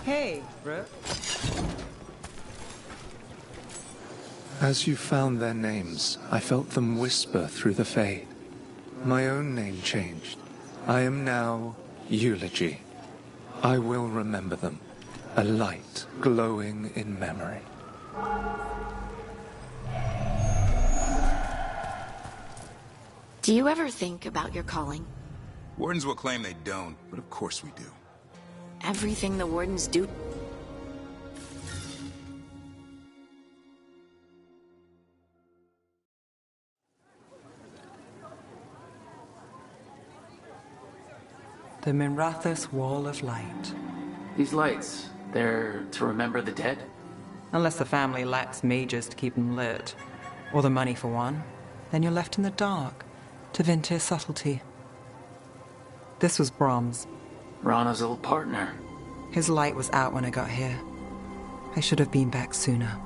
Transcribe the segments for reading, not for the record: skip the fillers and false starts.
Hey, Brooke. As you found their names, I felt them whisper through the fade. My own name changed. I am now Eulogy. I will remember them, a light glowing in memory. Do you ever think about your calling? Wardens will claim they don't, but of course we do. Everything the Wardens do. The Minrathous Wall of Light. These lights, they're to remember the dead? Unless the family lacks mages to keep them lit. Or the money for one. Then you're left in the dark, to Vintir's subtlety. This was Brahms. Rana's old partner. His light was out when I got here. I should have been back sooner.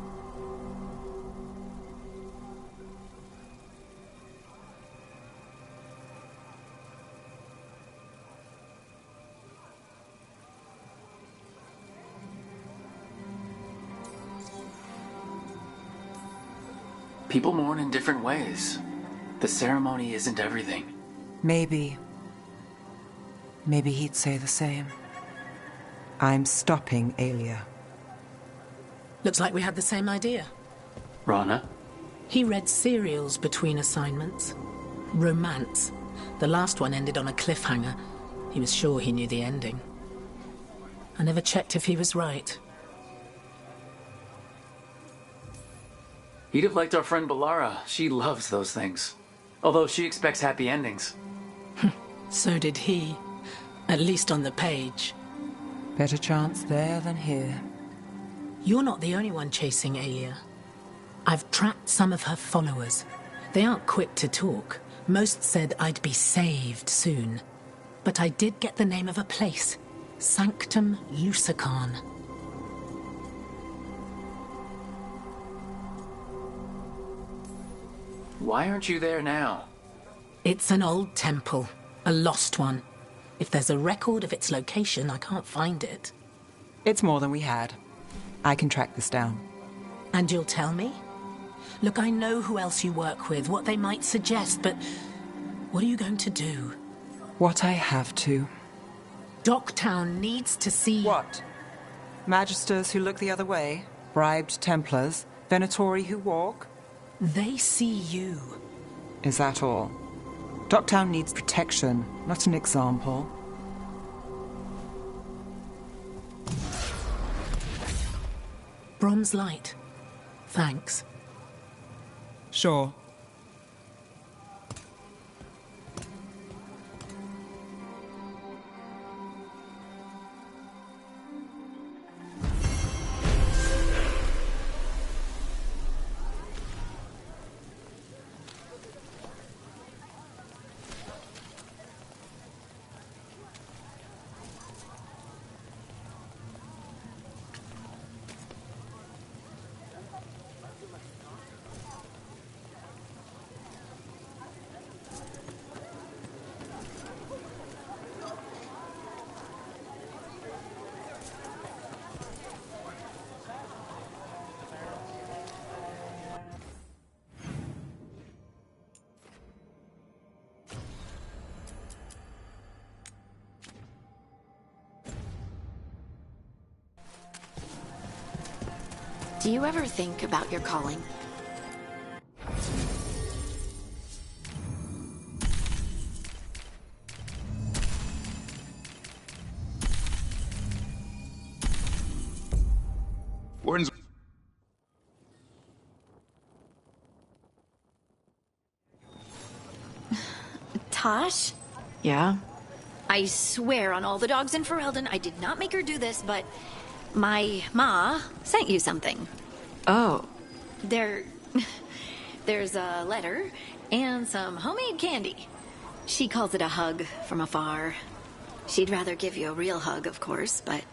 People mourn in different ways. The ceremony isn't everything. Maybe he'd say the same. I'm stopping Alia. Looks like we had the same idea. Rana? He read serials between assignments. Romance. The last one ended on a cliffhanger. He was sure he knew the ending. I never checked if he was right. He'd have liked our friend Balara. She loves those things. Although she expects happy endings. So did he. At least on the page. Better chance there than here. You're not the only one chasing Alia. I've tracked some of her followers. They aren't quick to talk. Most said I'd be saved soon. But I did get the name of a place. Sanctum Lucican. Why aren't you there now? It's an old temple. A lost one. If there's a record of its location, I can't find it. It's more than we had. I can track this down. And you'll tell me? Look, I know who else you work with, what they might suggest, but what are you going to do? What I have to. Docktown needs to see... What? Magisters who look the other way? Bribed Templars? Venatori who walk? They see you. Is that all? Docktown needs protection, not an example. Brom's light. Thanks. Sure. Do you ever think about your calling? Wardens... Tosh? Yeah? I swear on all the dogs in Ferelden, I did not make her do this, but my ma sent you something. Oh. There's a letter and some homemade candy. She calls it a hug from afar. She'd rather give you a real hug, of course, but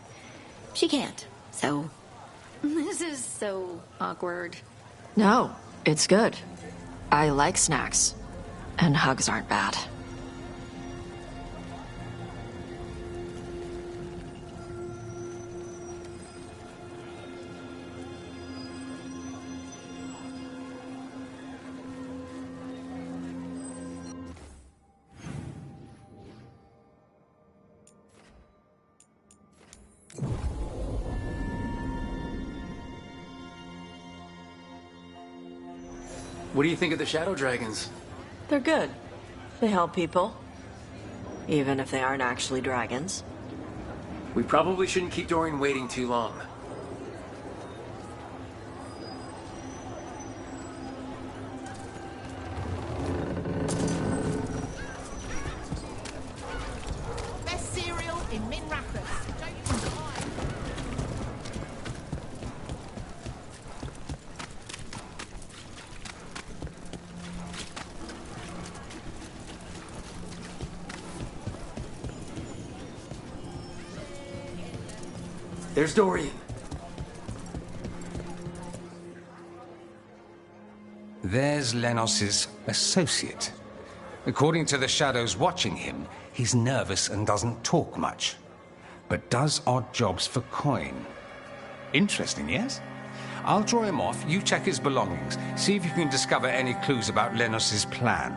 she can't, so... This is so awkward. No, it's good. I like snacks. And hugs aren't bad. What do you think of the Shadow Dragons? They're good. They help people. Even if they aren't actually dragons. We probably shouldn't keep Dorian waiting too long. Best cereal in Min Rathas. Don't you want mine? There's Dorian. There's Lenos's associate. According to the shadows watching him, he's nervous and doesn't talk much, but does odd jobs for coin. Interesting, yes? I'll draw him off, you check his belongings, see if you can discover any clues about Lenos's plan.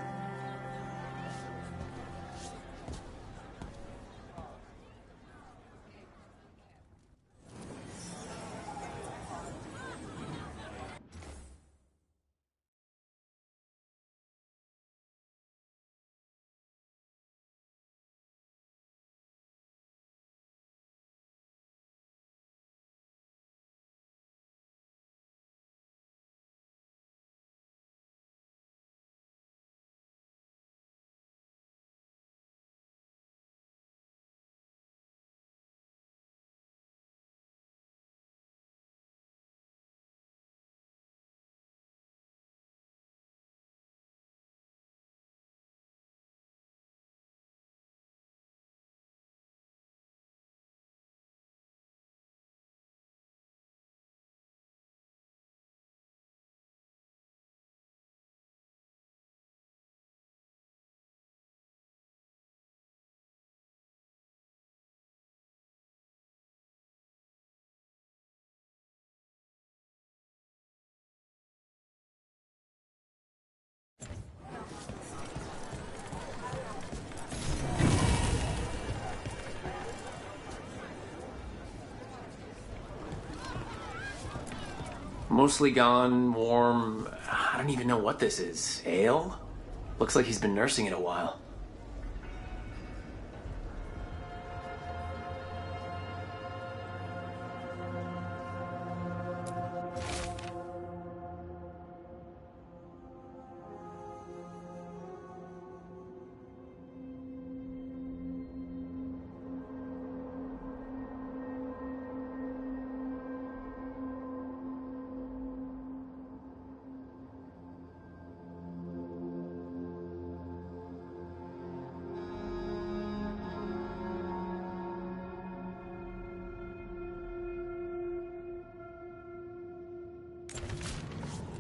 Mostly gone, warm. I don't even know what this is. Ale? Looks like he's been nursing it a while.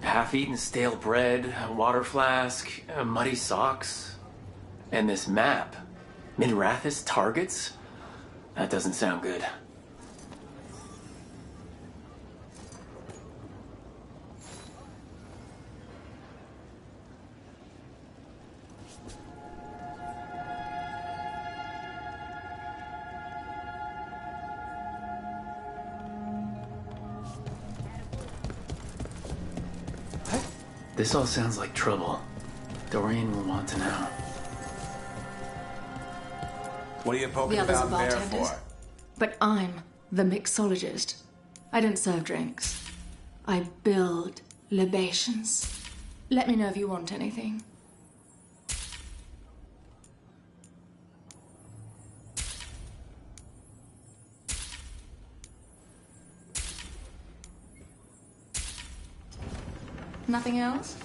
Half-eaten stale bread, a water flask, muddy socks, and this map. Minrathous targets? That doesn't sound good. This all sounds like trouble. Dorian will want to know. What are you poking The others are about there bartenders. for? But I'm the mixologist. I don't serve drinks. I build libations. Let me know if you want anything. Nothing else?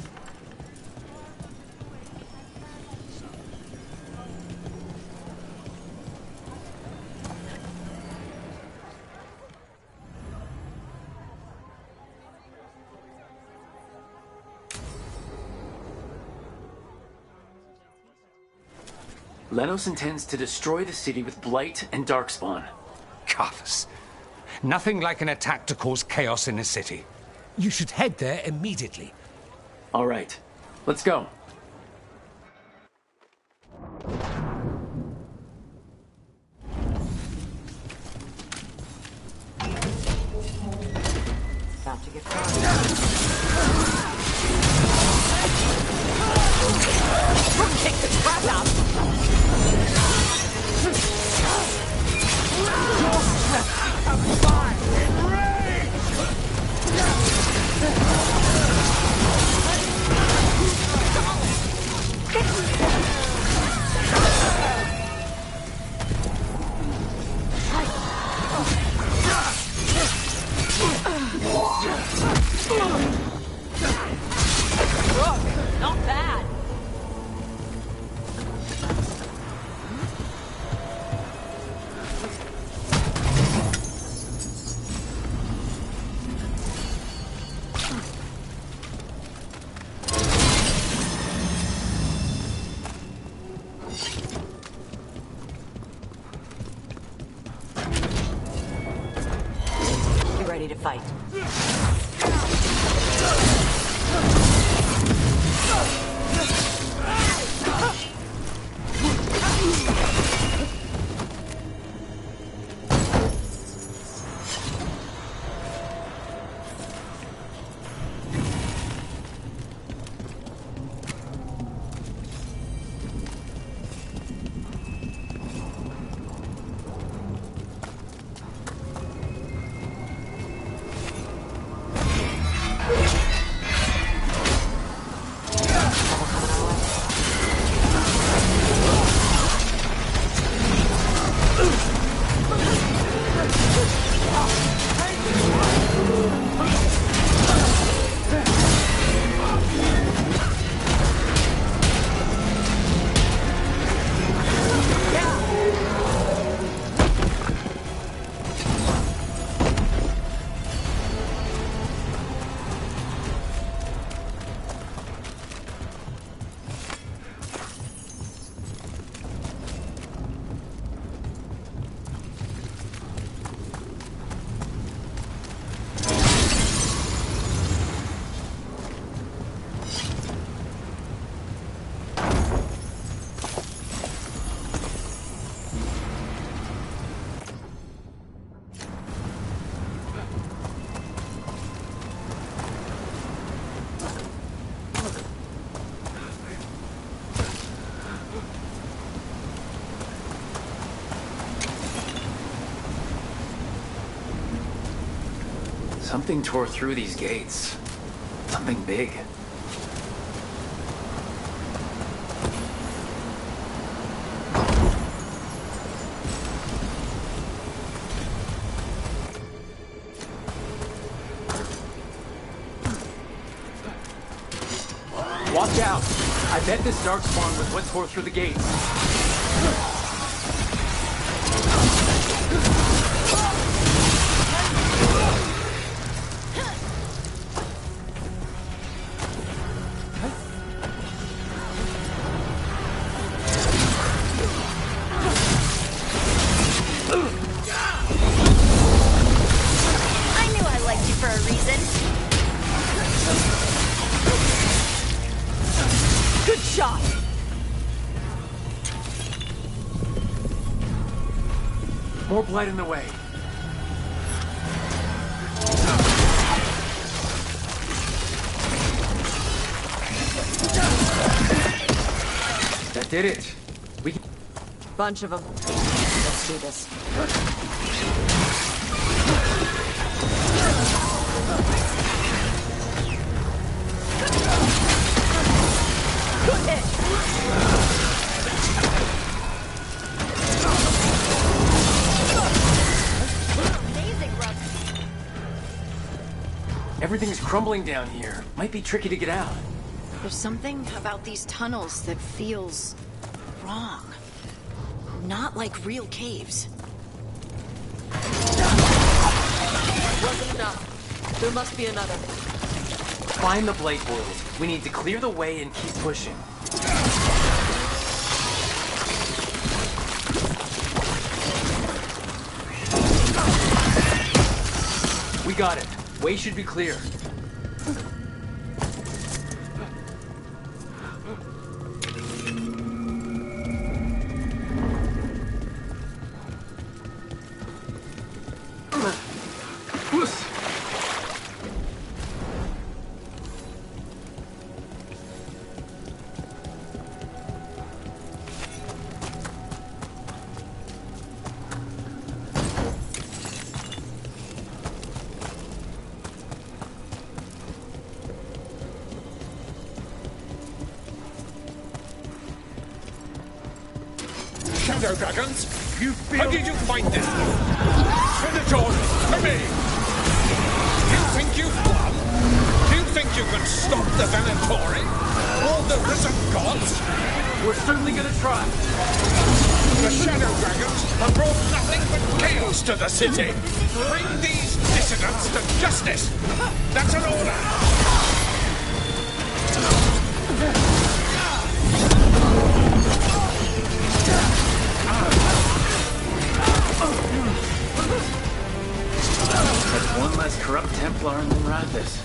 Lenos intends to destroy the city with Blight and Darkspawn. Carthus. Nothing like an attack to cause chaos in a city. You should head there immediately. All right, let's go. About to get started. ready to fight. Something tore through these gates. Something big. Watch out! I bet this darkspawn was what tore through the gates. More blight in the way. That did it. Bunch of them. Let's do this. Good hit. Everything's crumbling down here. Might be tricky to get out. There's something about these tunnels that feels wrong. Not like real caves. Wasn't enough. There must be another. Find the blade boils. We need to clear the way and keep pushing. We got it. Way should be clear. Shadow dragons, how did you find them? Senators, to me! You think you've won? Do you think you can stop the Veilguard? Or the risen gods? We're certainly gonna try. The Shadow Dragons have brought nothing but chaos to the city. Bring these dissidents to justice. That's an order. That's one less corrupt Templar in Minrathous.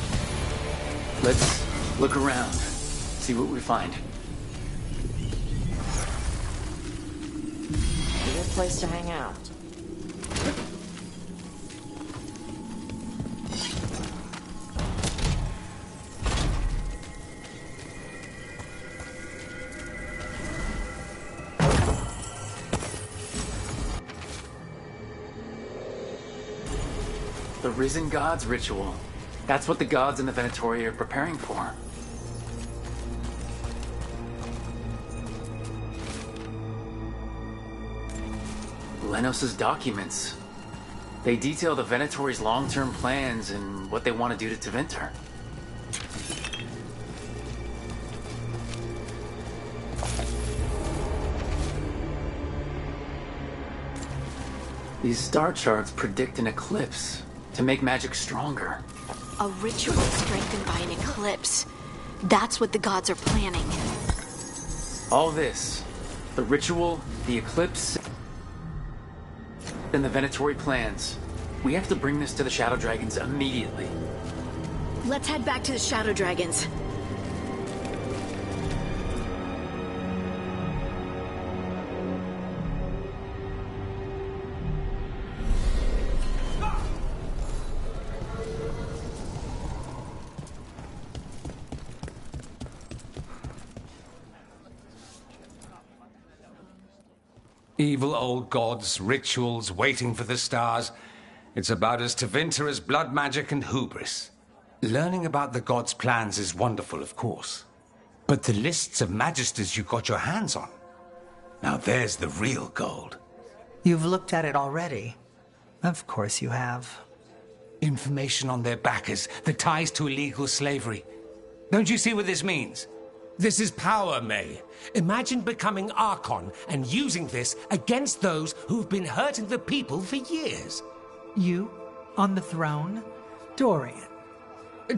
Let's look around, see what we find. Good place to hang out. The Risen Gods ritual. That's what the gods in the Venatori are preparing for. Lenos's documents. They detail the Venatori's long-term plans and what they want to do to Tevinter. These star charts predict an eclipse to make magic stronger. A ritual strengthened by an eclipse. That's what the gods are planning. All this, the ritual, the eclipse, and the Venatori plans. We have to bring this to the Shadow Dragons immediately. Let's head back to the Shadow Dragons. Evil old gods, rituals, waiting for the stars. It's about as Tevinter as blood magic and hubris. Learning about the gods' plans is wonderful, of course. But the lists of magisters you got your hands on, now there's the real gold. You've looked at it already. Of course you have. Information on their backers, the ties to illegal slavery. Don't you see what this means? This is power, May. Imagine becoming Archon and using this against those who've been hurting the people for years. You? On the throne? Dorian.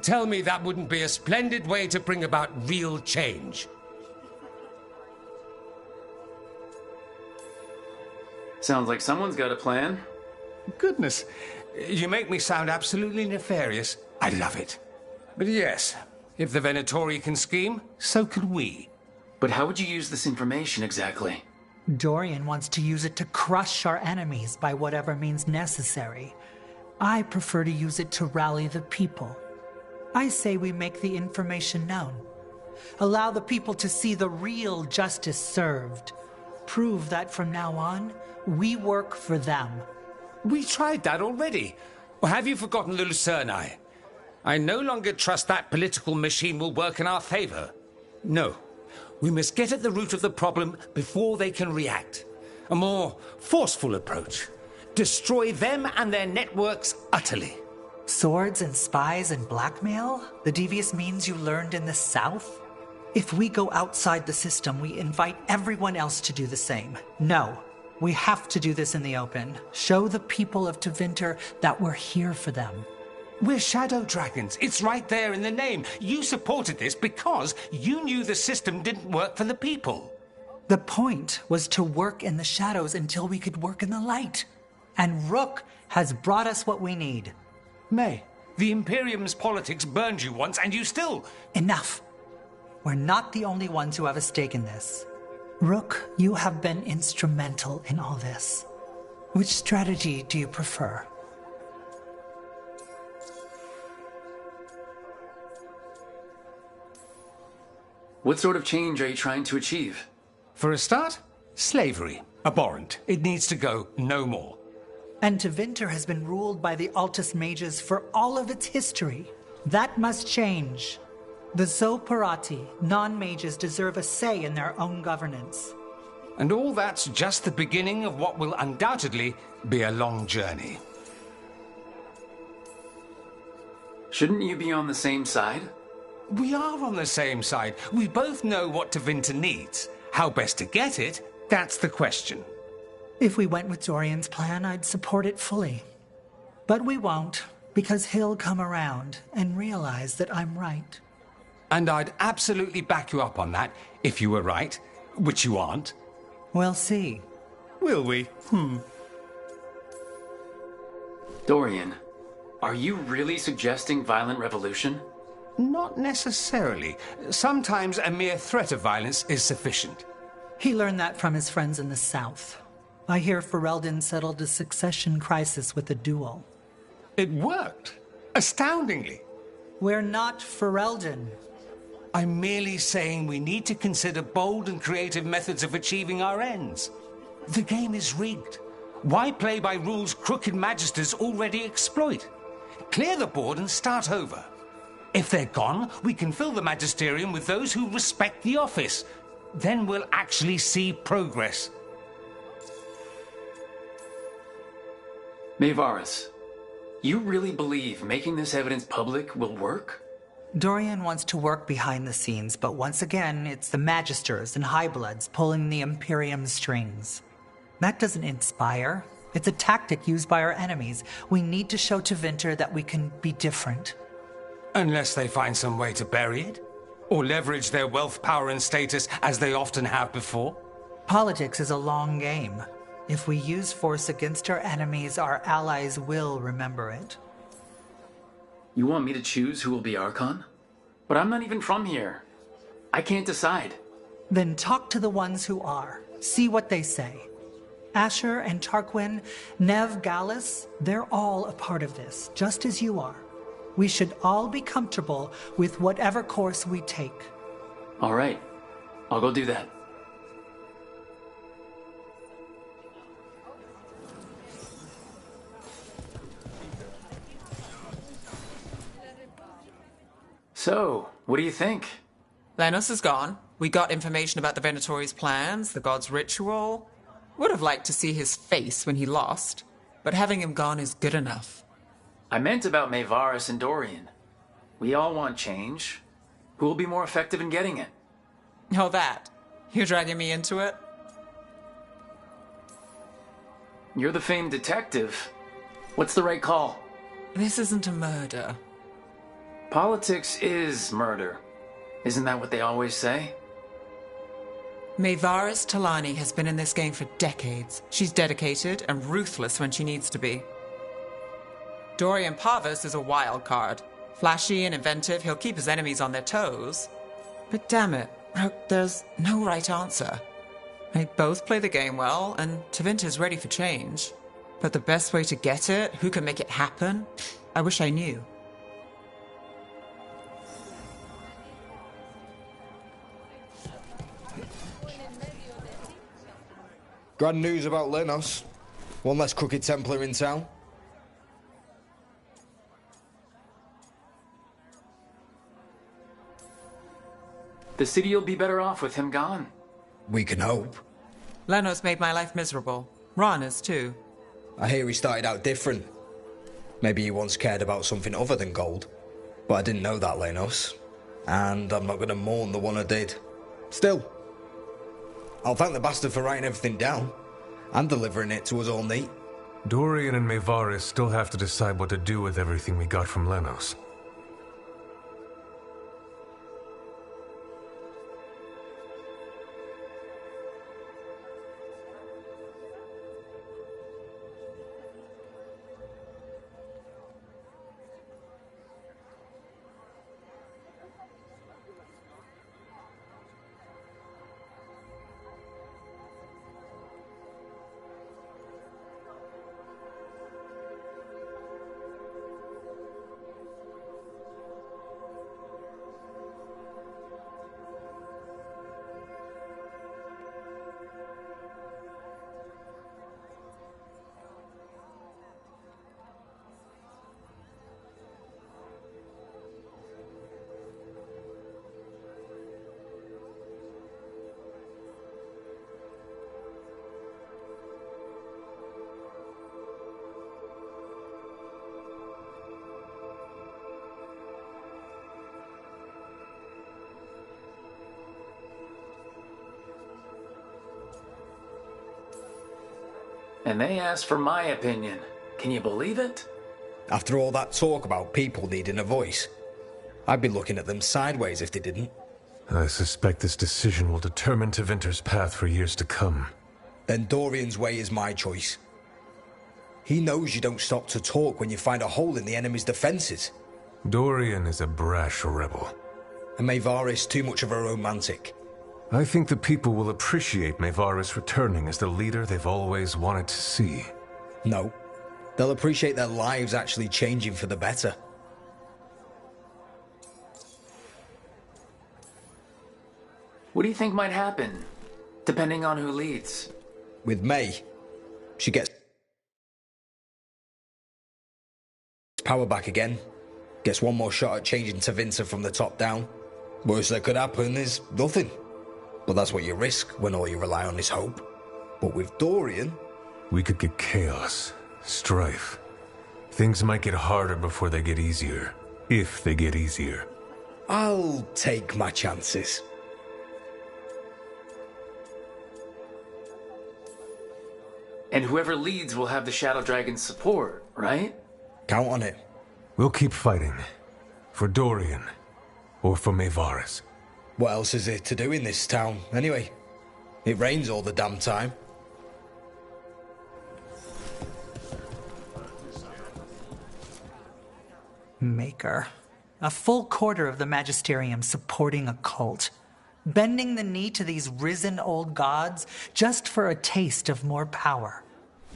Tell me that wouldn't be a splendid way to bring about real change. Sounds like someone's got a plan. Goodness, you make me sound absolutely nefarious. I love it. But yes, if the Venatori can scheme, so can we. But how would you use this information exactly? Dorian wants to use it to crush our enemies by whatever means necessary. I prefer to use it to rally the people. I say we make the information known. Allow the people to see the real justice served. Prove that from now on, we work for them. We tried that already. Or have you forgotten the Lucerni? I no longer trust that political machine will work in our favor. No. We must get at the root of the problem before they can react. A more forceful approach. Destroy them and their networks utterly. Swords and spies and blackmail? The devious means you learned in the South? If we go outside the system, we invite everyone else to do the same. No. We have to do this in the open. Show the people of Tevinter that we're here for them. We're Shadow Dragons. It's right there in the name. You supported this because you knew the system didn't work for the people. The point was to work in the shadows until we could work in the light. And Rook has brought us what we need. May, the Imperium's politics burned you once and you still... Enough. We're not the only ones who have a stake in this. Rook, you have been instrumental in all this. Which strategy do you prefer? What sort of change are you trying to achieve? For a start, slavery. Abhorrent. It needs to go no more. And Tevinter has been ruled by the Altus Mages for all of its history. That must change. The Zoparati, non-mages, deserve a say in their own governance. And all that's just the beginning of what will undoubtedly be a long journey. Shouldn't you be on the same side? We are on the same side. We both know what Tevinter needs. How best to get it, that's the question. If we went with Dorian's plan, I'd support it fully. But we won't, because he'll come around and realize that I'm right. And I'd absolutely back you up on that, if you were right, which you aren't. We'll see. Will we? Dorian, Are you really suggesting violent revolution? Not necessarily. Sometimes a mere threat of violence is sufficient. He learned that from his friends in the south. I hear Ferelden settled a succession crisis with a duel. It worked. Astoundingly. We're not Ferelden. I'm merely saying we need to consider bold and creative methods of achieving our ends. The game is rigged. Why play by rules crooked magisters already exploit? Clear the board and start over. If they're gone, we can fill the magisterium with those who respect the office. Then we'll actually see progress. Maevaris, you really believe making this evidence public will work? Dorian wants to work behind the scenes, but once again, it's the Magisters and Highbloods pulling the Imperium's strings. That doesn't inspire. It's a tactic used by our enemies. We need to show to Vinter that we can be different. Unless they find some way to bury it? Or leverage their wealth, power, and status as they often have before? Politics is a long game. If we use force against our enemies, our allies will remember it. You want me to choose who will be Archon? But I'm not even from here. I can't decide. Then talk to the ones who are. See what they say. Asher and Tarquin, Nev, Gallus, they're all a part of this, just as you are. We should all be comfortable with whatever course we take. All right. I'll go do that. So, what do you think? Lenos is gone. We got information about the Venatori's plans, the god's ritual. Would have liked to see his face when he lost, but having him gone is good enough. I meant about Maevaris and Dorian. We all want change. Who will be more effective in getting it? Oh, that. You're dragging me into it? You're the famed detective. What's the right call? This isn't a murder. Politics is murder. Isn't that what they always say? Maevaris Talani has been in this game for decades. She's dedicated and ruthless when she needs to be. Dorian Parvis is a wild card. Flashy and inventive, he'll keep his enemies on their toes. But damn it, there's no right answer. They both play the game well, and Tevinter's ready for change. But the best way to get it, who can make it happen, I wish I knew. Grand news about Lenos. One less crooked Templar in town. The city will be better off with him gone. We can hope. Lenos made my life miserable. Rana's too. I hear he started out different. Maybe he once cared about something other than gold. But I didn't know that, Lenos. And I'm not going to mourn the one I did. Still, I'll thank the bastard for writing everything down. And delivering it to us all neat. Dorian and Maevaris still have to decide what to do with everything we got from Lenos. And they asked for my opinion. Can you believe it? After all that talk about people needing a voice, I'd be looking at them sideways if they didn't. I suspect this decision will determine Tevinter's path for years to come. Then Dorian's way is my choice. He knows you don't stop to talk when you find a hole in the enemy's defenses. Dorian is a brash rebel. And Maevaris too much of a romantic. I think the people will appreciate Maevaris returning as the leader they've always wanted to see. No. They'll appreciate their lives actually changing for the better. What do you think might happen, depending on who leads? With May, she gets power back again. Gets one more shot at changing Tevinter from the top down. Worst that could happen is nothing. But that's what you risk when all you rely on is hope. But with Dorian... We could get chaos, strife. Things might get harder before they get easier. If they get easier. I'll take my chances. And whoever leads will have the Shadow Dragon's support, right? Count on it. We'll keep fighting. For Dorian. Or for Maevaris. What else is there to do in this town, anyway? It rains all the damn time. Maker. A full quarter of the Magisterium supporting a cult. Bending the knee to these risen old gods just for a taste of more power.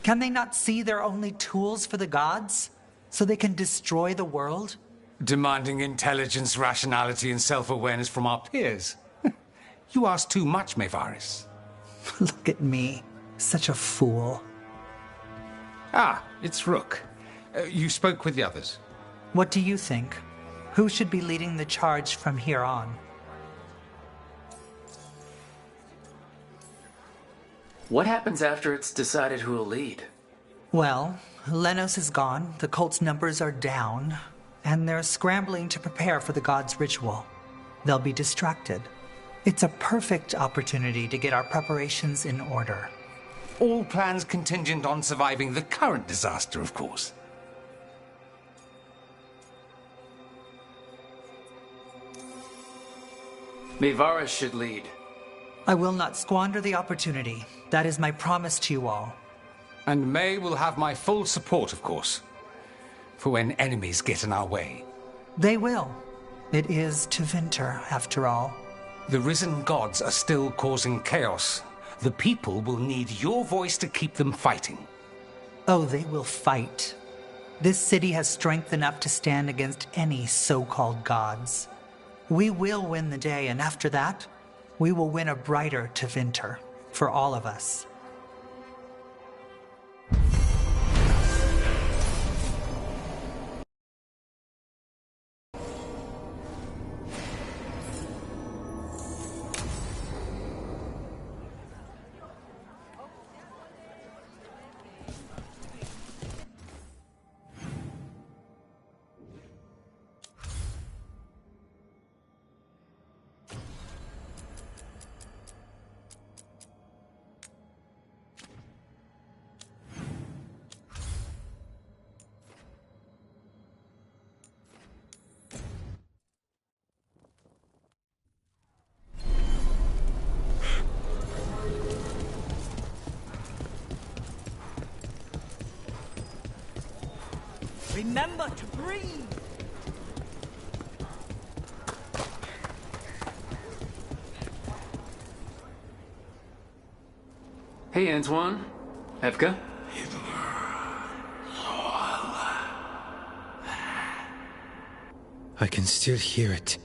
Can they not see they're only tools for the gods? So they can destroy the world? Demanding intelligence, rationality, and self-awareness from our peers. You ask too much, Maevaris. Look at me. Such a fool. Ah, it's Rook. You spoke with the others. What do you think? Who should be leading the charge from here on? What happens after it's decided who will lead? Well, Lenos is gone, the cult's numbers are down, and they're scrambling to prepare for the god's ritual. They'll be distracted. It's a perfect opportunity to get our preparations in order. All plans contingent on surviving the current disaster, of course. Maevaris should lead. I will not squander the opportunity. That is my promise to you all. And May will have my full support, of course. For when enemies get in our way. They will. It is Tevinter, after all. The risen gods are still causing chaos. The people will need your voice to keep them fighting. Oh, they will fight. This city has strength enough to stand against any so-called gods. We will win the day, and after that, we will win a brighter Tevinter for all of us. Remember to breathe! Hey, Antoine. Evka? I can still hear it.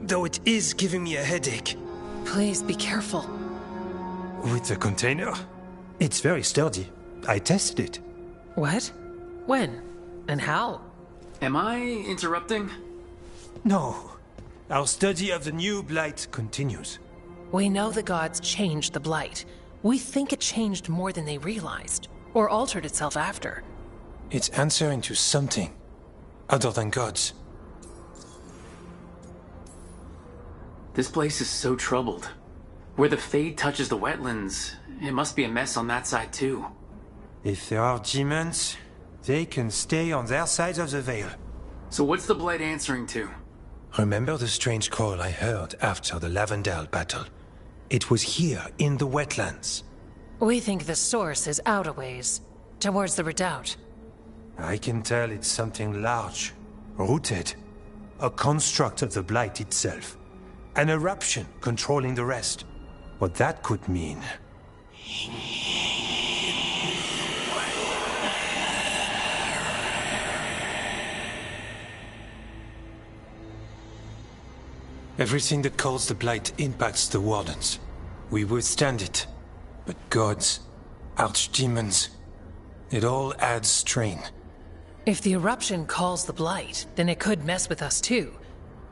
Though it is giving me a headache. Please be careful. With the container? It's very sturdy. I tested it. What? When? And how? Am I interrupting? No. Our study of the new blight continues. We know the gods changed the blight. We think it changed more than they realized, or altered itself after. It's answering to something other than gods. This place is so troubled. Where the Fade touches the wetlands, it must be a mess on that side too. If there are demons, they can stay on their side of the veil. So what's the blight answering to? Remember the strange call I heard after the Lavendale battle? It was here, in the wetlands. We think the source is out a ways, towards the redoubt. I can tell it's something large, rooted. A construct of the Blight itself. An eruption controlling the rest. What that could mean. Everything that calls the Blight impacts the Wardens. We withstand it. But gods, archdemons, it all adds strain. If the eruption calls the Blight, then it could mess with us too.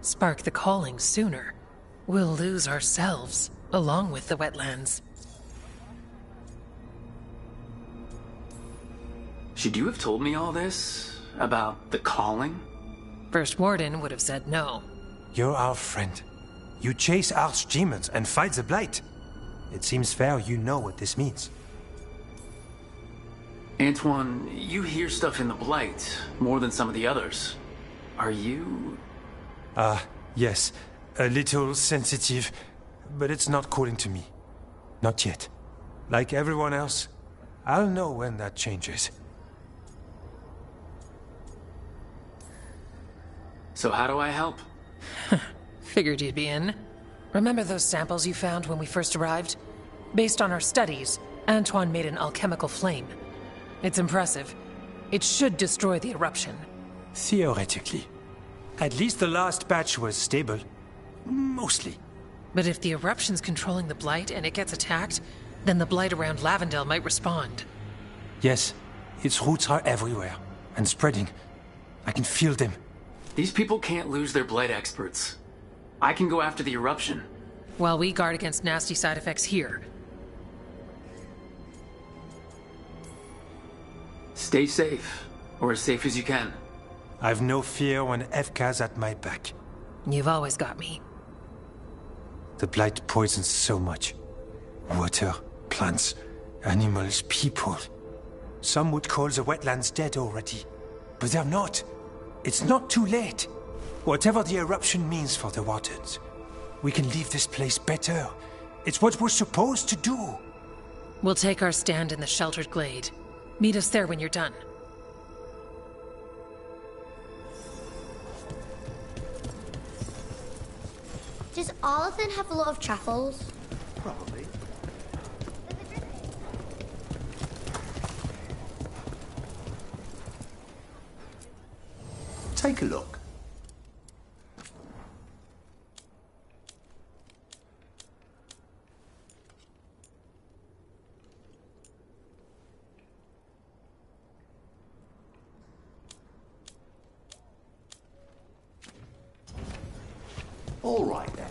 Spark the calling sooner. We'll lose ourselves, along with the wetlands. Should you have told me all this? About the calling? First Warden would have said no. You're our friend. You chase archdemons and fight the Blight. It seems fair you know what this means. Antoine, you hear stuff in the Blight more than some of the others. Are you... Yes. A little sensitive, but it's not calling to me. Not yet. Like everyone else, I'll know when that changes. So how do I help? Figured you'd be in. Remember those samples you found when we first arrived? Based on our studies, Antoine made an alchemical flame. It's impressive. It should destroy the eruption. Theoretically. At least the last batch was stable. Mostly. But if the eruption's controlling the Blight and it gets attacked, then the Blight around Lavendel might respond. Yes, its roots are everywhere. And spreading. I can feel them. These people can't lose their Blight experts. I can go after the eruption. While we guard against nasty side effects here. Stay safe, or as safe as you can. I've no fear when FK's at my back. You've always got me. The Blight poisons so much. Water, plants, animals, people. Some would call the wetlands dead already. But they're not. It's not too late. Whatever the eruption means for the Wardens, we can leave this place better. It's what we're supposed to do. We'll take our stand in the sheltered glade. Meet us there when you're done. Does Arlathan have a lot of truffles? Probably. Take a look. All right then.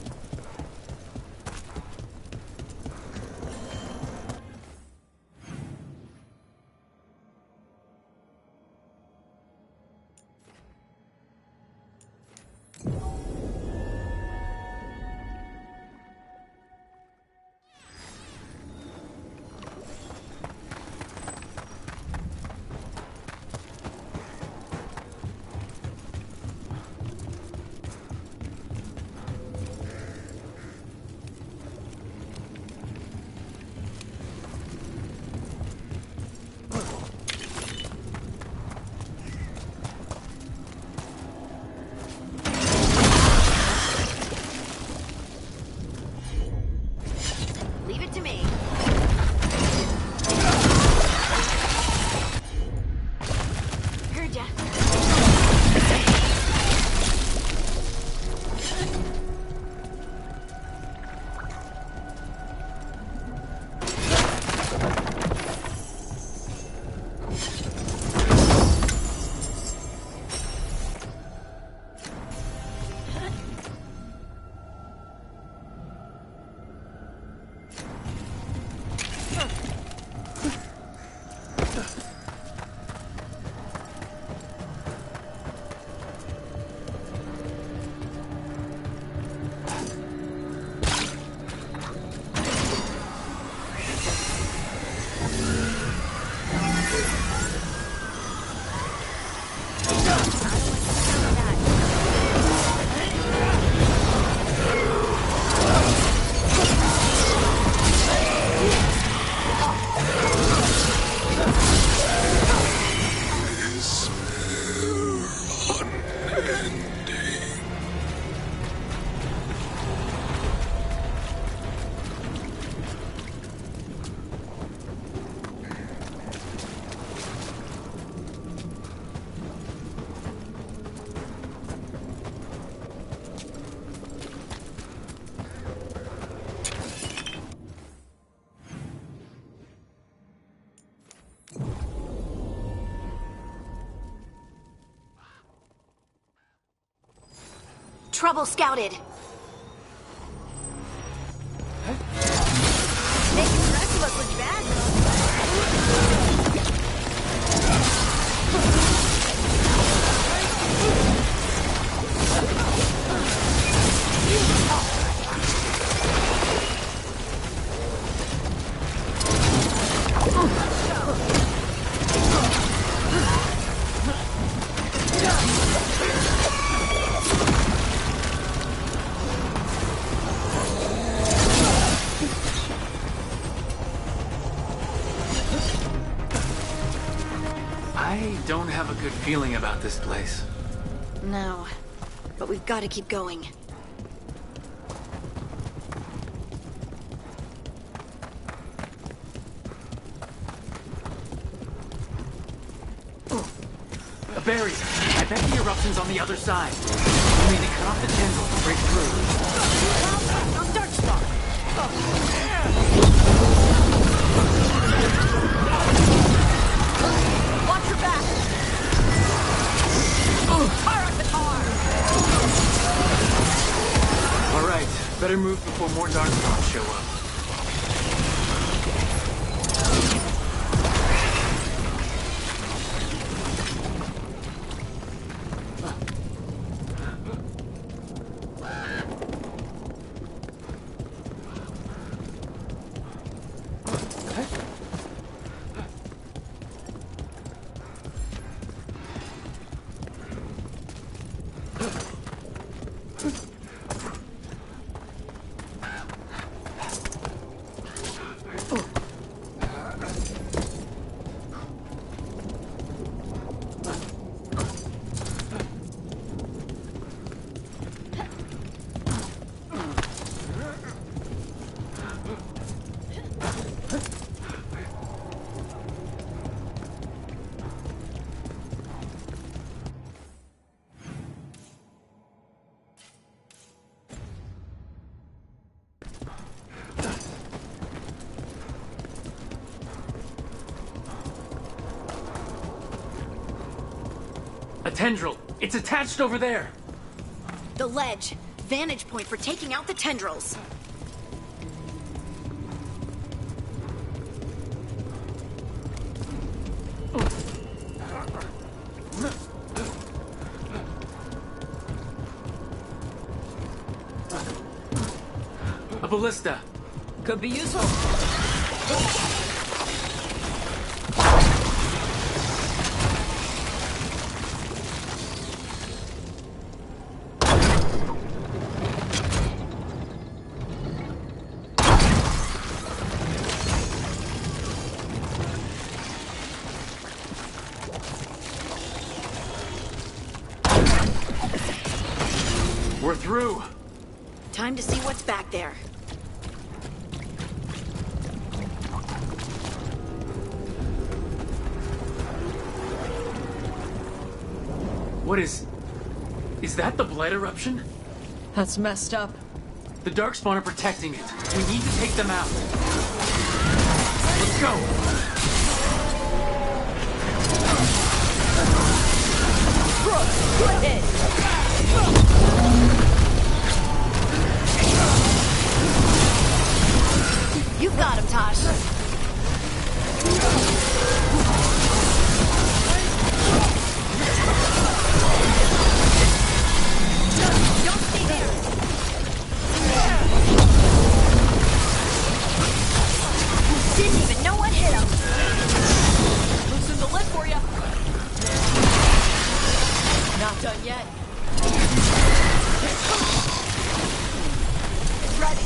trouble scouted. Making the rest of us look bad, I don't have a good feeling about this place. No, but we've got to keep going. A barrier. I bet the eruption's on the other side. We need to cut off the tendrils to break through. Those dark spots. Watch your back. Fire up the car. All right, better move before more dark spots show up. A tendril. It's attached over there. The ledge. Vantage point for taking out the tendrils. A ballista. Could be useful. We're through. Time to see what's back there. What is that the Blight eruption? That's messed up. The Darkspawn are protecting it. We need to take them out. Let's go. Good hit. You've got him, Tosh. Don't stay there. Didn't even know what hit him. Loosen the lid for you. Not done yet. It's ready.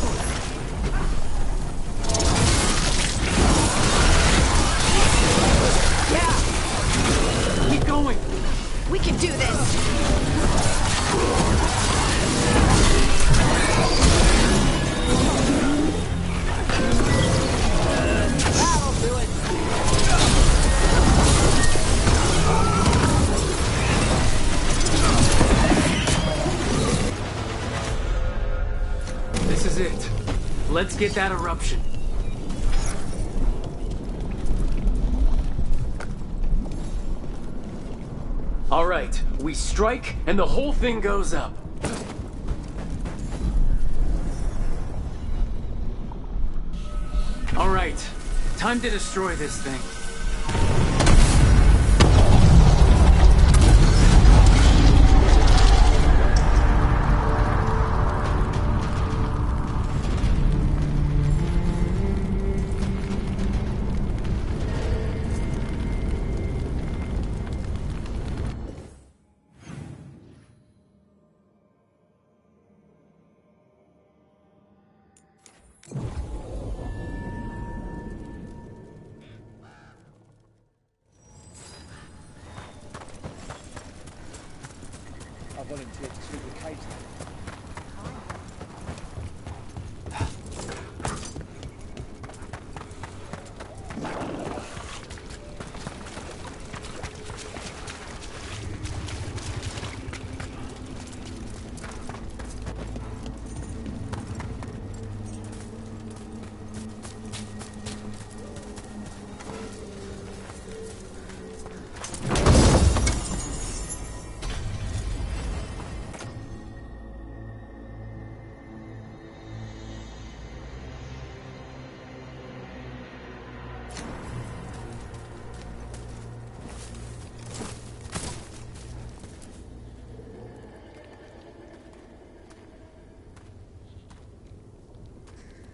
Yeah. Keep going. We can do this. That'll do it. This is it. Let's get that eruption. All right, we strike and the whole thing goes up. Time to destroy this thing. I volunteered to sweep the caves.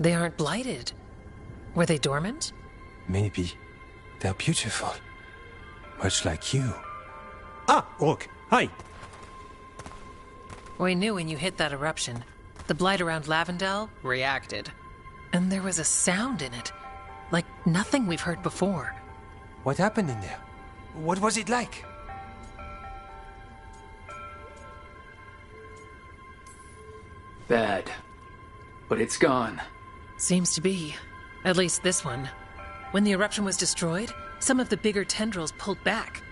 They aren't blighted. Were they dormant? Maybe. They're beautiful. Much like you. Ah, Rook, hi! We knew when you hit that eruption. The blight around Lavendel reacted. And there was a sound in it. Like nothing we've heard before. What happened in there? What was it like? Bad. But it's gone. Seems to be. At least this one. When the eruption was destroyed, some of the bigger tendrils pulled back.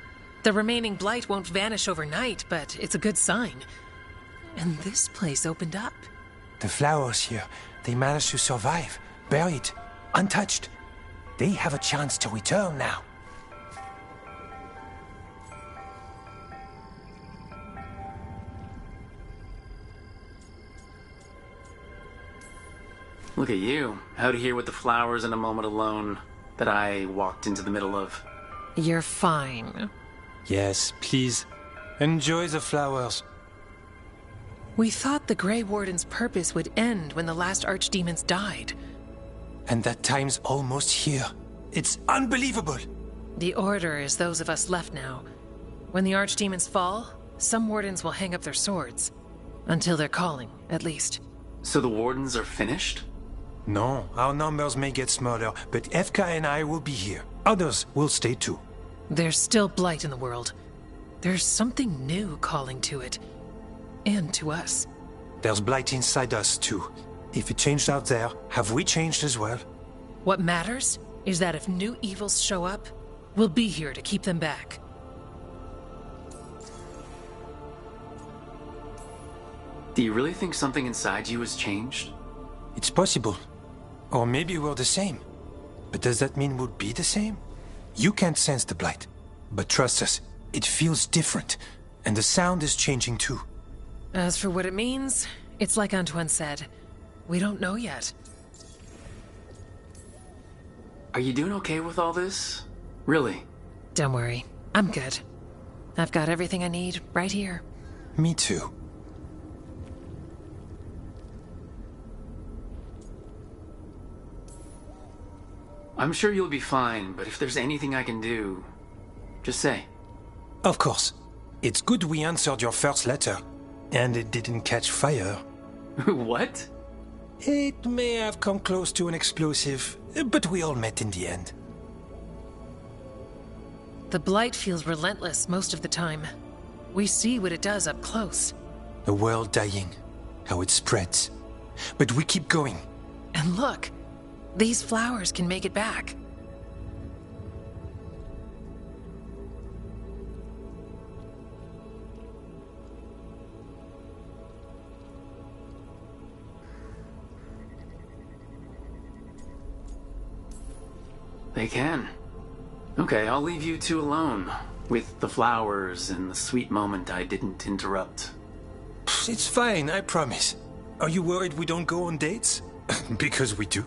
The remaining blight won't vanish overnight, but it's a good sign. And this place opened up. The flowers here, they managed to survive, buried, untouched. They have a chance to return now. Look at you, out here with the flowers in a moment alone that I walked into the middle of. You're fine. Yes, please. Enjoy the flowers. We thought the Grey Warden's purpose would end when the last archdemons died. And that time's almost here. It's unbelievable. The Order is those of us left now. When the archdemons fall, some wardens will hang up their swords. Until they're calling, at least. So the wardens are finished? No, our numbers may get smaller, but FK and I will be here. Others will stay too. There's still blight in the world. There's something new calling to it. And to us. There's blight inside us too. If it changed out there, have we changed as well? What matters is that if new evils show up, we'll be here to keep them back. Do you really think something inside you has changed? It's possible. Or maybe we're the same. But does that mean we'll be the same? You can't sense the blight. But trust us, it feels different. And the sound is changing too. As for what it means, it's like Antoine said. We don't know yet. Are you doing okay with all this? Really? Don't worry. I'm good. I've got everything I need right here. Me too. I'm sure you'll be fine, but if there's anything I can do, just say. Of course. It's good we answered your first letter, and it didn't catch fire. What? It may have come close to an explosive, but we all met in the end. The blight feels relentless most of the time. We see what it does up close. A world dying, how it spreads. But we keep going. And look, these flowers can make it back. They can. Okay, I'll leave you two alone, with the flowers and the sweet moment I didn't interrupt. It's fine, I promise. Are you worried we don't go on dates? Because we do.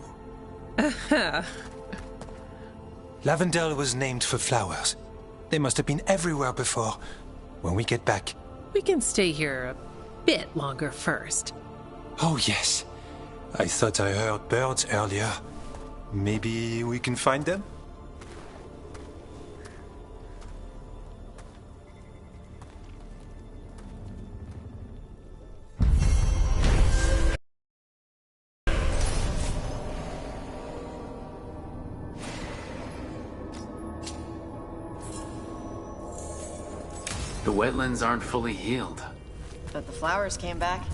Lavendel was named for flowers. They must have been everywhere before. When we get back... We can stay here a bit longer first. Oh, yes. I thought I heard birds earlier. Maybe we can find them? The wetlands aren't fully healed. But the flowers came back.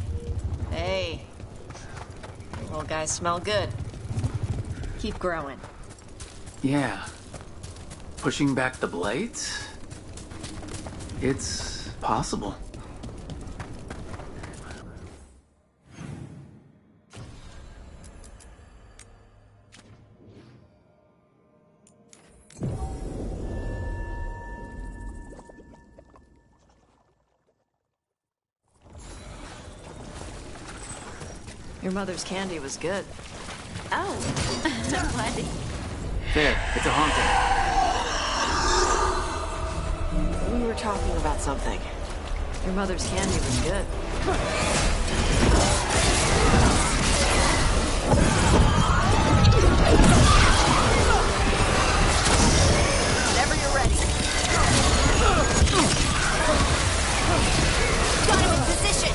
Hey. You little guys smell good. Keep growing. Yeah. Pushing back the blades? It's possible. Your mother's candy was good. Oh, what? There, it's a haunting. We were talking about something. Your mother's candy was good. Whenever you're ready. Got him in position.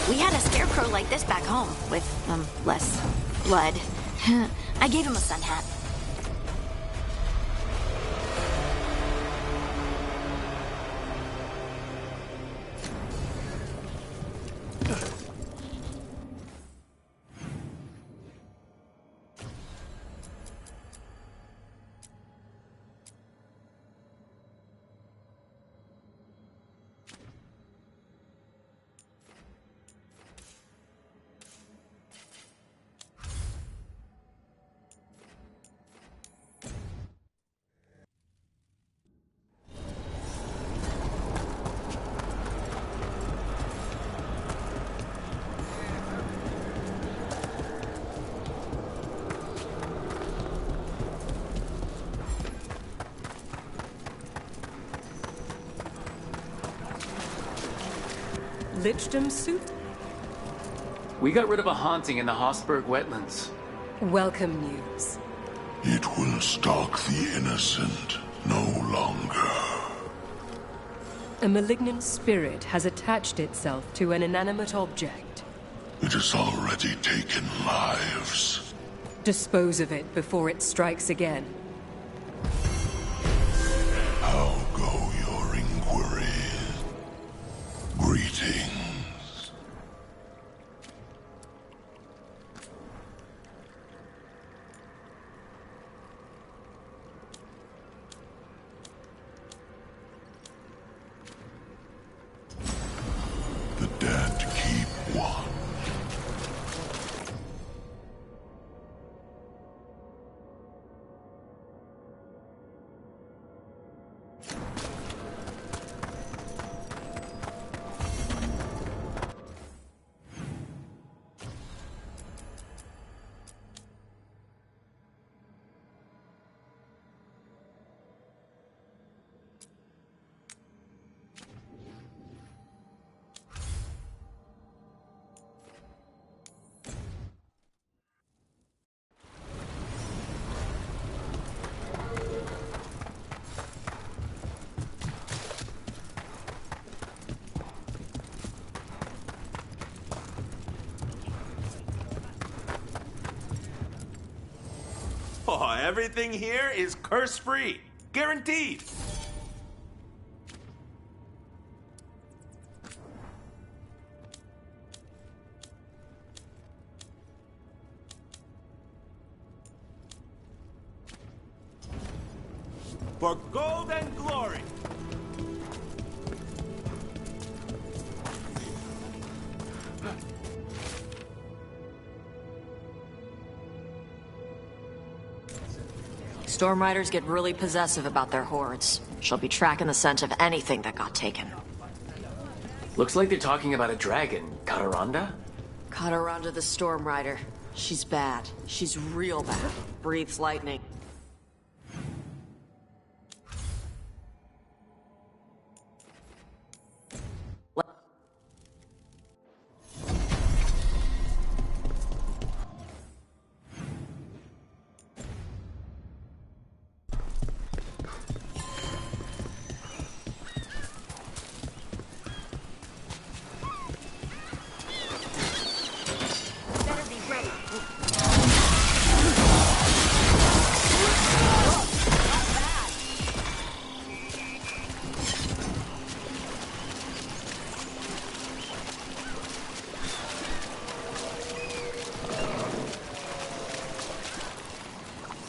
We had a scarecrow like this back home, with, less blood. I gave him a sun hat. Lichdom suit? We got rid of a haunting in the Hossberg wetlands. Welcome news. It will stalk the innocent no longer. A malignant spirit has attached itself to an inanimate object. It has already taken lives. Dispose of it before it strikes again. How go your inquiries? Greetings. The dead keep one. Oh, everything here is curse-free. Guaranteed. For gold and glory! Storm Riders get really possessive about their hordes. She'll be tracking the scent of anything that got taken. Looks like they're talking about a dragon. Kataranda? Kataranda the Storm Rider. She's bad. She's real bad. Breathes lightning.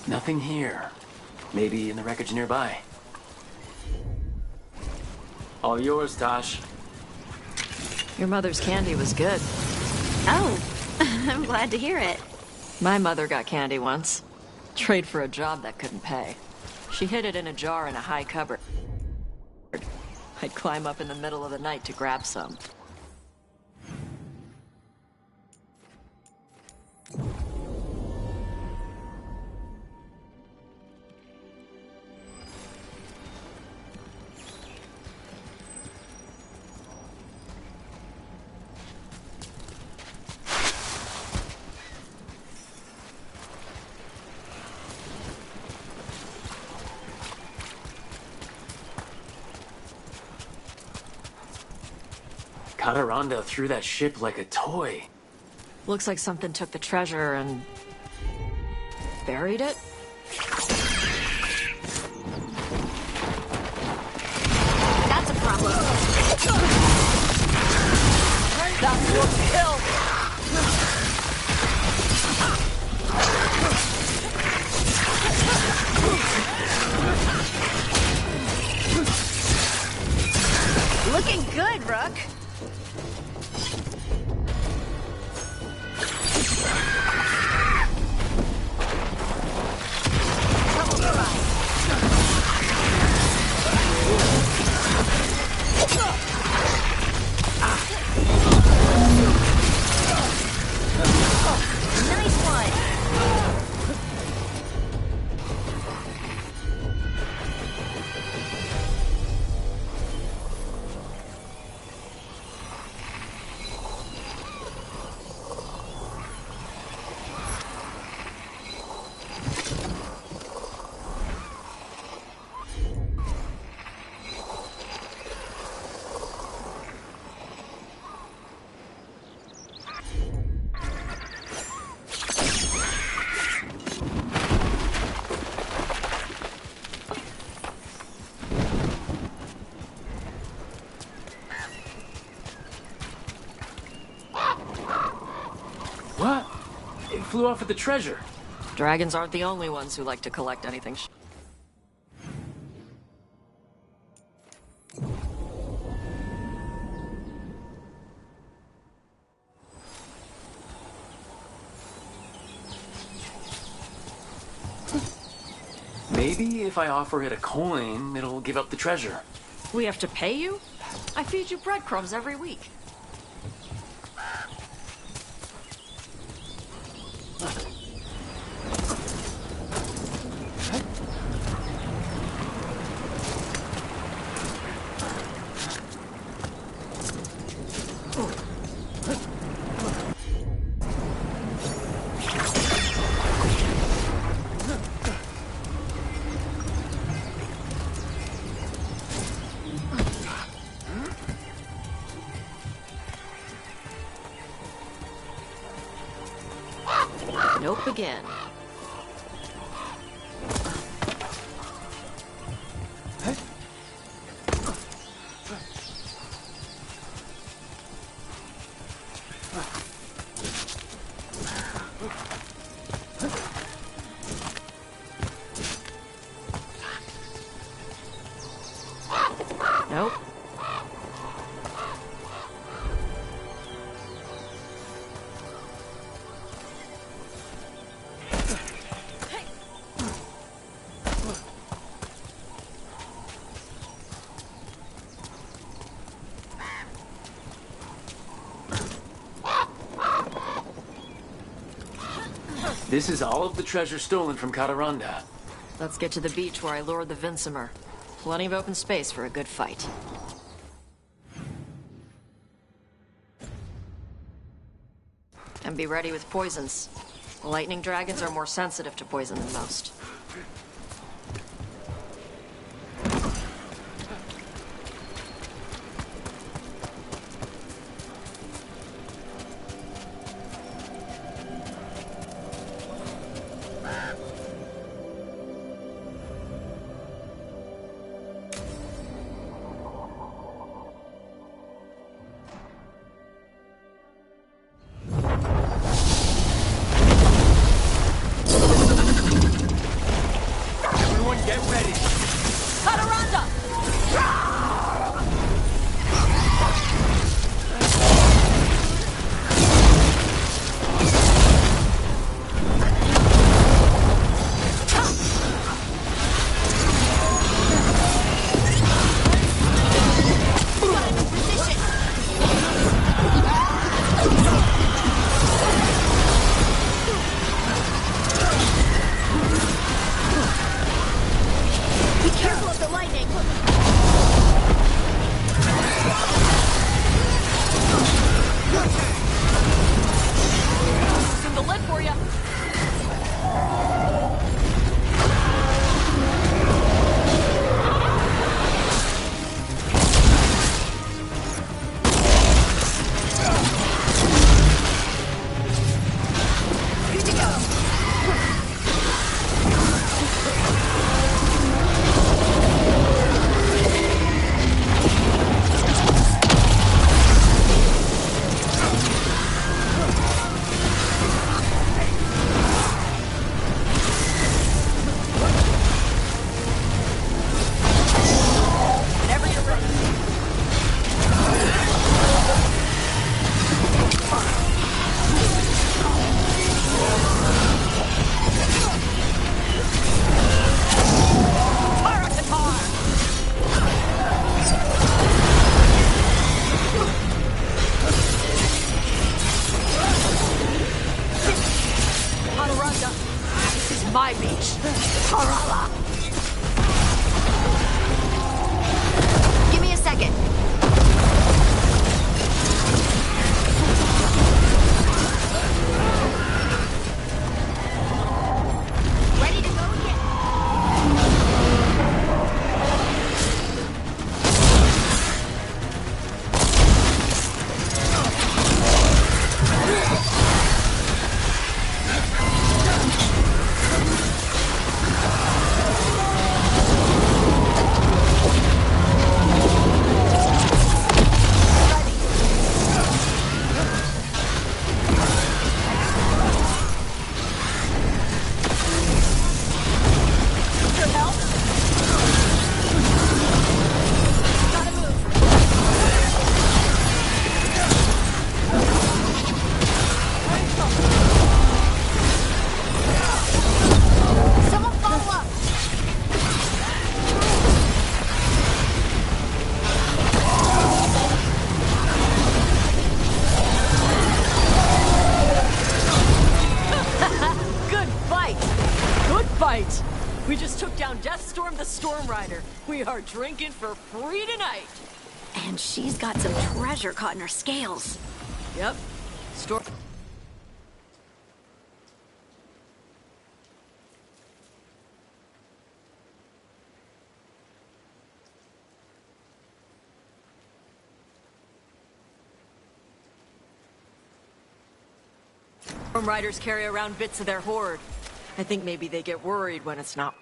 Nothing here. Maybe in the wreckage nearby. All yours, Tosh. Your mother's candy was good. Oh, I'm glad to hear it. My mother got candy once. Trade for a job that couldn't pay. She hid it in a jar in a high cupboard. I'd climb up in the middle of the night to grab some. Kataranda threw that ship like a toy. Looks like something took the treasure and buried it? That's a problem. That will kill! Looking good, Rook. Nice one. What? It flew off with the treasure. Dragons aren't the only ones who like to collect anything. Maybe if I offer it a coin, it'll give up the treasure. We have to pay you? I feed you breadcrumbs every week. Nope again. Nope. This is all of the treasure stolen from Cataranda. Let's get to the beach where I lured the Vinsimer. Plenty of open space for a good fight. And be ready with poisons. Lightning dragons are more sensitive to poison than most. We just took down Deathstorm the Storm Rider. We are drinking for free tonight. And she's got some treasure caught in her scales. Yep. Storm. Storm Riders carry around bits of their hoard. I think maybe they get worried when it's not.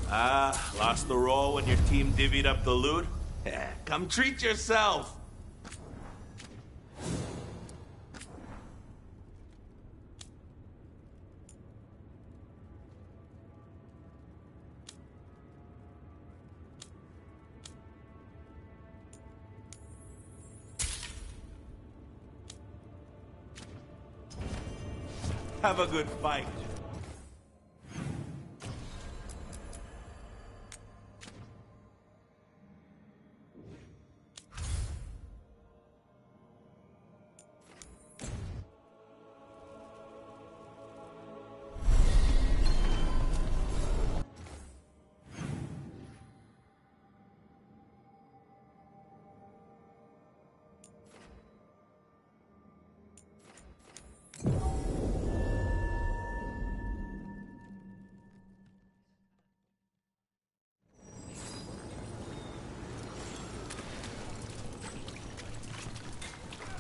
Ah, lost the role when your team divvied up the loot? Come treat yourself! Have a good fight.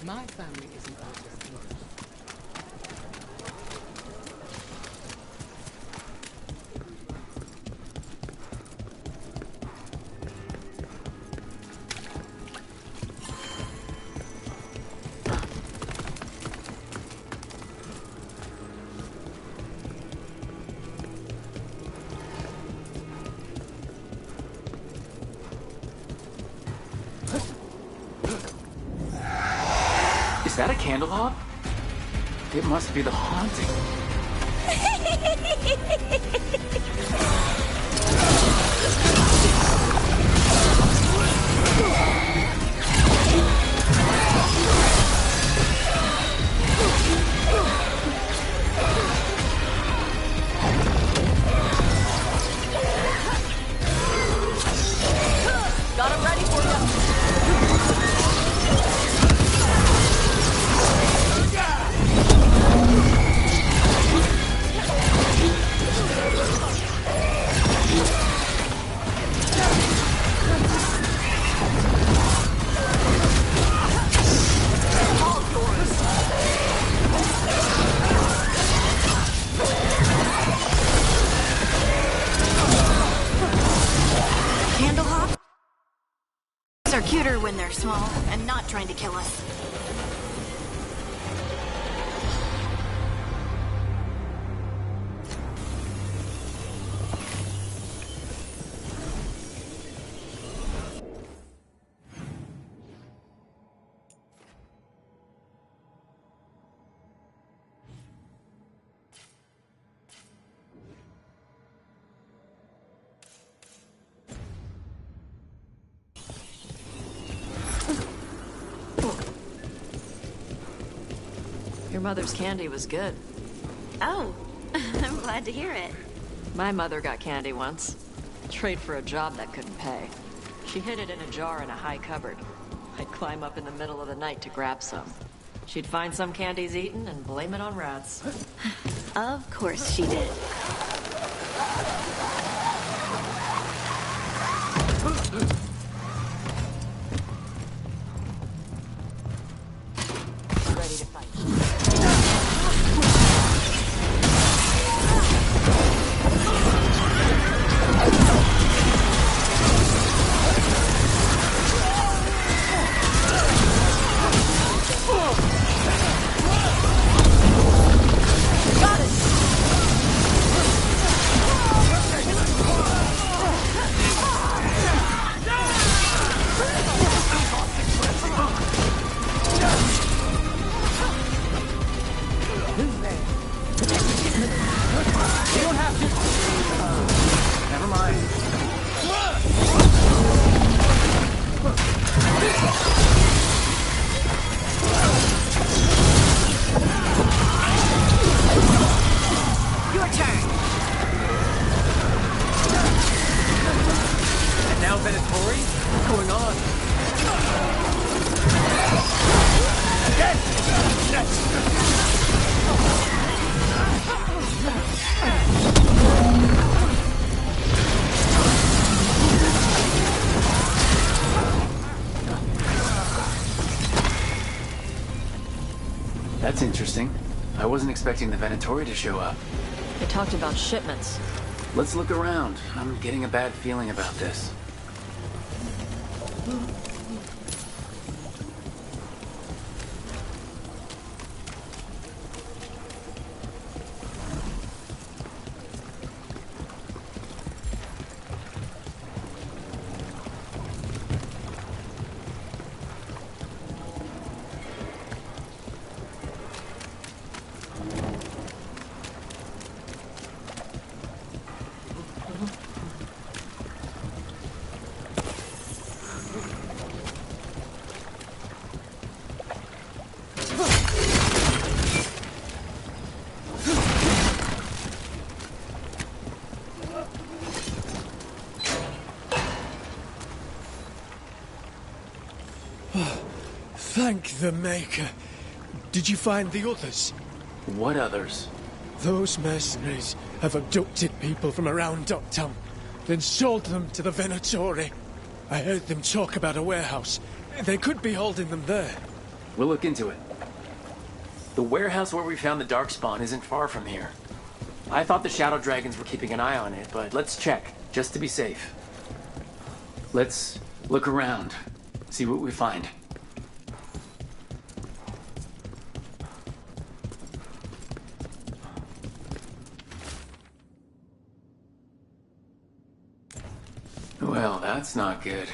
My family isn't all just yours. Is that a candle hop? It must be the haunting. Got him ready for you. Candle hop? Are cuter when they're small and not trying to kill us. Your mother's candy was good. Oh, I'm glad to hear it. My mother got candy once. Trade for a job that couldn't pay. She hid it in a jar in a high cupboard. I'd climb up in the middle of the night to grab some. She'd find some candies eaten and blame it on rats. Of course she did. Ready to fight. Got it! You don't have to. Never mind. Your turn. And now Veilguard? What's going on? That's interesting. I wasn't expecting the Veilguard to show up. They talked about shipments. Let's look around. I'm getting a bad feeling about this. Thank the Maker. Did you find the others? What others? Those mercenaries have abducted people from around Docktown, then sold them to the Venatori. I heard them talk about a warehouse. They could be holding them there. We'll look into it. The warehouse where we found the Darkspawn isn't far from here. I thought the Shadow Dragons were keeping an eye on it, but let's check, just to be safe. Let's look around, see what we find. Well, that's not good.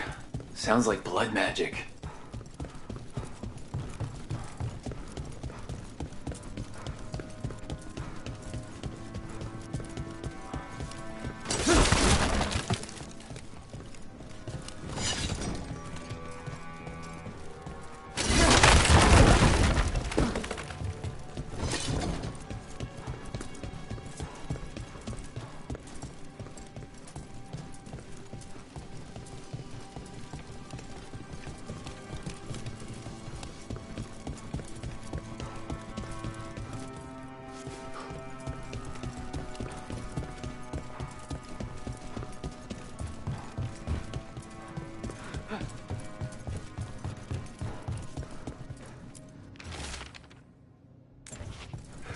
Sounds like blood magic.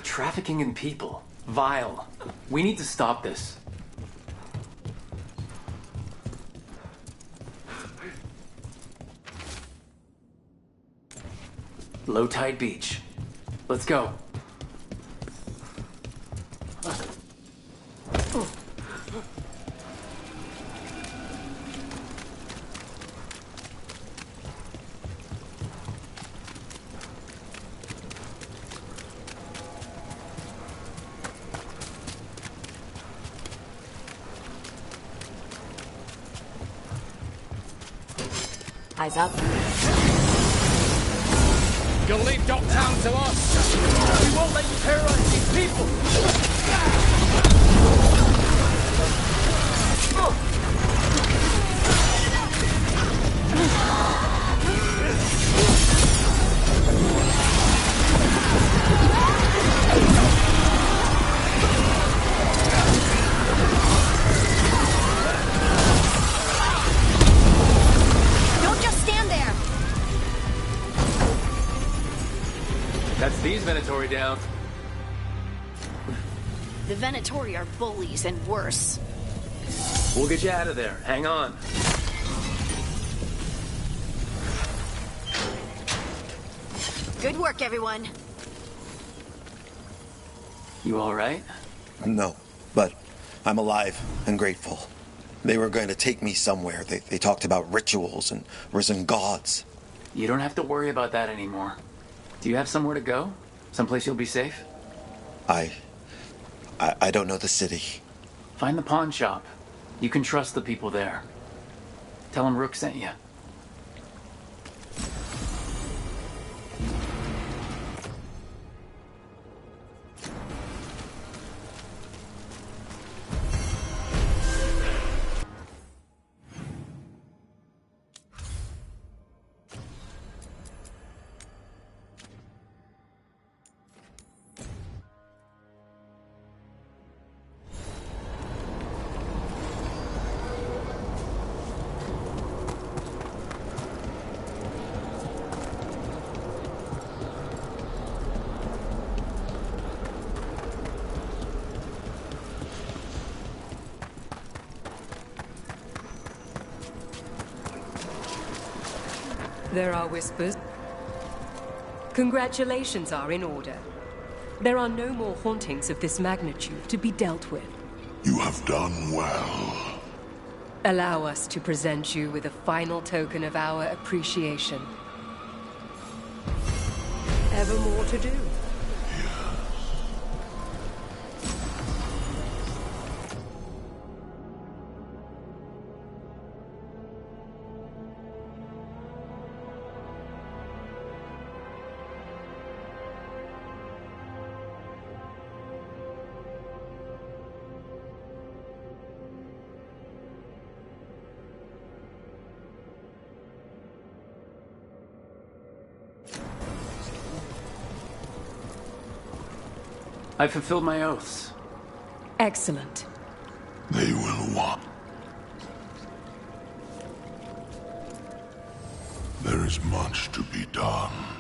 Trafficking in people. Vile. We need to stop this. Low tide beach. Let's go. Eyes up. You'll leave Docktown to us. We won't let you terrorize these people. That's these Venatori down. The Venatori are bullies and worse. We'll get you out of there. Hang on. Good work, everyone. You all right? No, but I'm alive and grateful. They were going to take me somewhere. They talked about rituals and risen gods. You don't have to worry about that anymore. Do you have somewhere to go? Someplace you'll be safe? I don't know the city. Find the pawn shop. You can trust the people there. Tell them Rook sent you. There are whispers. Congratulations are in order. There are no more hauntings of this magnitude to be dealt with. You have done well. Allow us to present you with a final token of our appreciation. Ever more to do? I fulfilled my oaths. Excellent. They will want. There is much to be done.